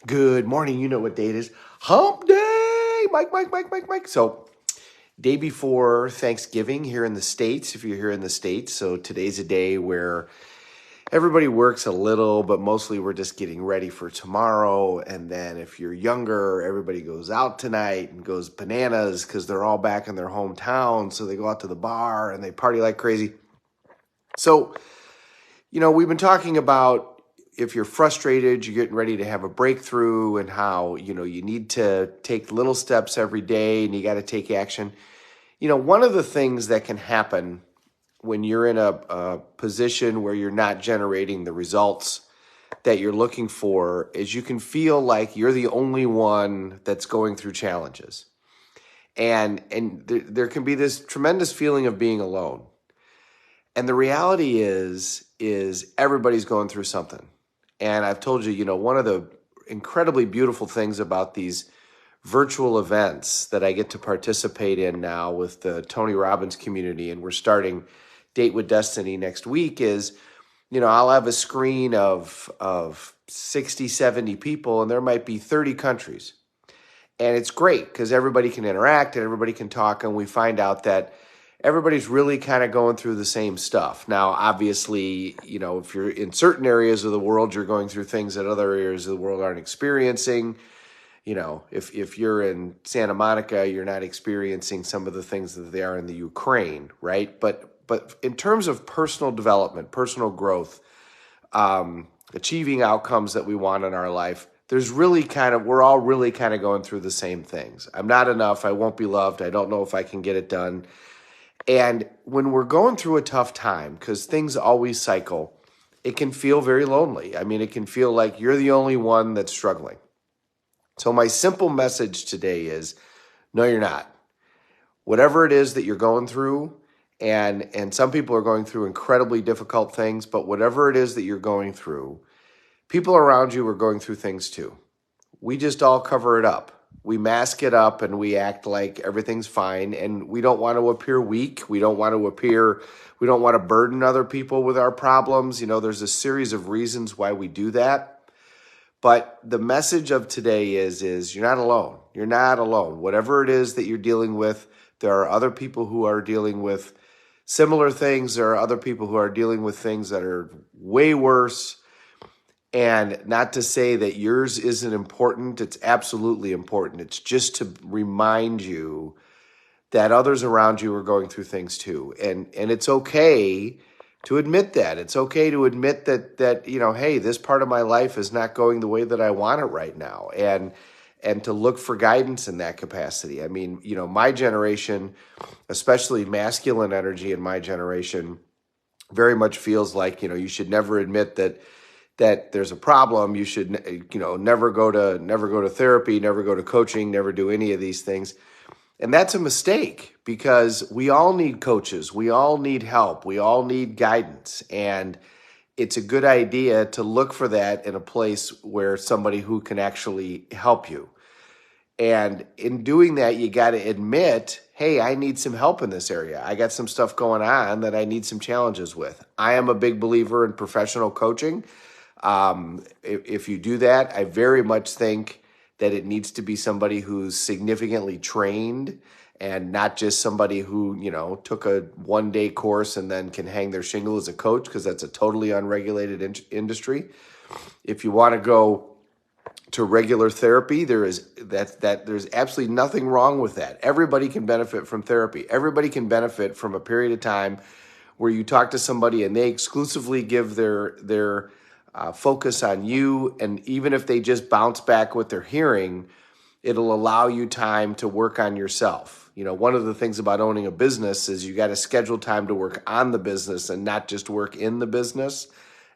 Good morning. You know what day it is. Hump day. Mike. So, day before Thanksgiving here in the States, if you're here in the States. So, today's a day where everybody works a little, but mostly we're just getting ready for tomorrow. And then if you're younger, everybody goes out tonight and goes bananas because they're all back in their hometown. So, they go out to the bar and they party like crazy. So, we've been talking about if you're frustrated, you're getting ready to have a breakthrough, and how, you need to take little steps every day and you got to take action. One of the things that can happen when you're in a position where you're not generating the results that you're looking for is you can feel like you're the only one that's going through challenges. And there can be this tremendous feeling of being alone. And the reality is everybody's going through something. And I've told you, one of the incredibly beautiful things about these virtual events that I get to participate in now with the Tony Robbins community, and we're starting Date with Destiny next week, is, I'll have a screen of 60, 70 people, and there might be 30 countries. And it's great because everybody can interact and everybody can talk, and we find out that everybody's really kind of going through the same stuff. Now, obviously, if you're in certain areas of the world, you're going through things that other areas of the world aren't experiencing. If you're in Santa Monica, you're not experiencing some of the things that they are in the Ukraine, right? But in terms of personal development, personal growth, achieving outcomes that we want in our life, we're all really kind of going through the same things. I'm not enough. I won't be loved. I don't know if I can get it done. And when we're going through a tough time, because things always cycle, it can feel very lonely. I mean, it can feel like you're the only one that's struggling. So my simple message today is, no, you're not. Whatever it is that you're going through, and some people are going through incredibly difficult things, but whatever it is that you're going through, people around you are going through things too. We just all cover it up. We mask it up and we act like everything's fine, and we don't want to appear weak. We don't want to burden other people with our problems. There's a series of reasons why we do that. But the message of today is you're not alone. You're not alone. Whatever it is that you're dealing with, there are other people who are dealing with similar things. There are other people who are dealing with things that are way worse. And not to say that yours isn't important. It's absolutely important. It's just to remind you that others around you are going through things too. And it's okay to admit that. It's okay to admit that hey, this part of my life is not going the way that I want it right now. And to look for guidance in that capacity. I mean, my generation, especially masculine energy in my generation, very much feels like, you should never admit that there's a problem. You should, never go to therapy, never go to coaching, never do any of these things. And that's a mistake, because we all need coaches. We all need help. We all need guidance. And it's a good idea to look for that in a place where somebody who can actually help you. And in doing that, you got to admit, hey, I need some help in this area. I got some stuff going on that I need some challenges with. I am a big believer in professional coaching. If you do that, I very much think that it needs to be somebody who's significantly trained, and not just somebody who, took a one-day course and then can hang their shingle as a coach, because that's a totally unregulated industry. If you want to go to regular therapy, there's absolutely nothing wrong with that. Everybody can benefit from therapy. Everybody can benefit from a period of time where you talk to somebody and they exclusively give their focus on you. And even if they just bounce back what they're hearing, it'll allow you time to work on yourself. One of the things about owning a business is you got to schedule time to work on the business and not just work in the business.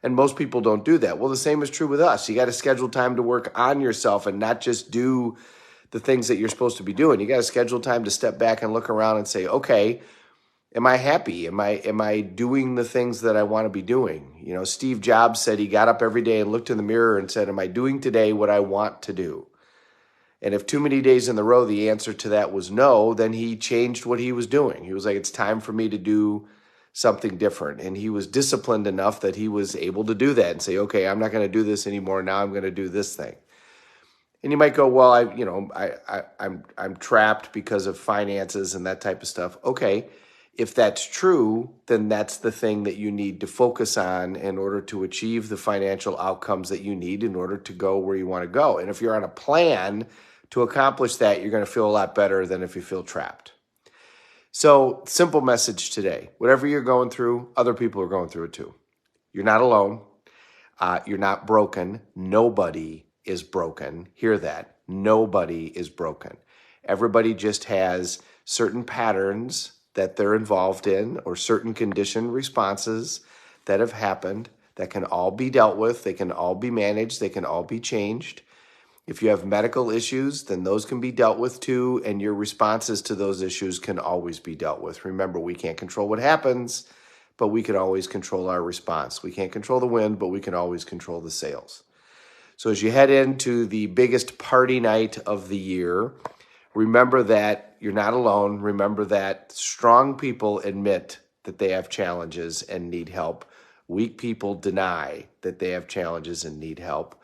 And most people don't do that. Well, the same is true with us. You got to schedule time to work on yourself and not just do the things that you're supposed to be doing. You got to schedule time to step back and look around and say, okay, am I happy? Am I doing the things that I want to be doing? Steve Jobs said he got up every day and looked in the mirror and said, am I doing today what I want to do? And if too many days in the row the answer to that was no, then he changed what he was doing. He was like, it's time for me to do something different. And he was disciplined enough that he was able to do that and say, okay, I'm not going to do this anymore. Now I'm going to do this thing. And you might go, well, I'm trapped because of finances and that type of stuff. Okay, if that's true, then that's the thing that you need to focus on in order to achieve the financial outcomes that you need in order to go where you want to go. And if you're on a plan to accomplish that, you're going to feel a lot better than if you feel trapped. So, simple message today. Whatever you're going through, other people are going through it too. You're not alone. You're not broken. Nobody is broken. Hear that. Nobody is broken. Everybody just has certain patterns that they're involved in or certain conditioned responses that have happened that can all be dealt with. They can all be managed. They can all be changed. If you have medical issues, then those can be dealt with too, and your responses to those issues can always be dealt with. Remember, we can't control what happens, but we can always control our response. We can't control the wind, but we can always control the sails. So as you head into the biggest party night of the year, remember that you're not alone. Remember that strong people admit that they have challenges and need help. Weak people deny that they have challenges and need help.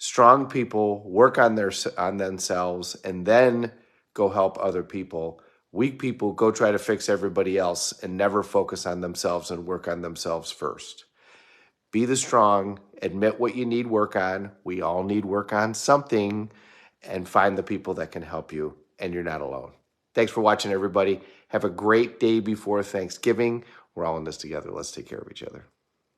Strong people work on themselves and then go help other people. Weak people go try to fix everybody else and never focus on themselves and work on themselves first. Be the strong, admit what you need work on. We all need work on something, and find the people that can help you, and you're not alone. Thanks for watching, everybody. Have a great day before Thanksgiving. We're all in this together. Let's take care of each other.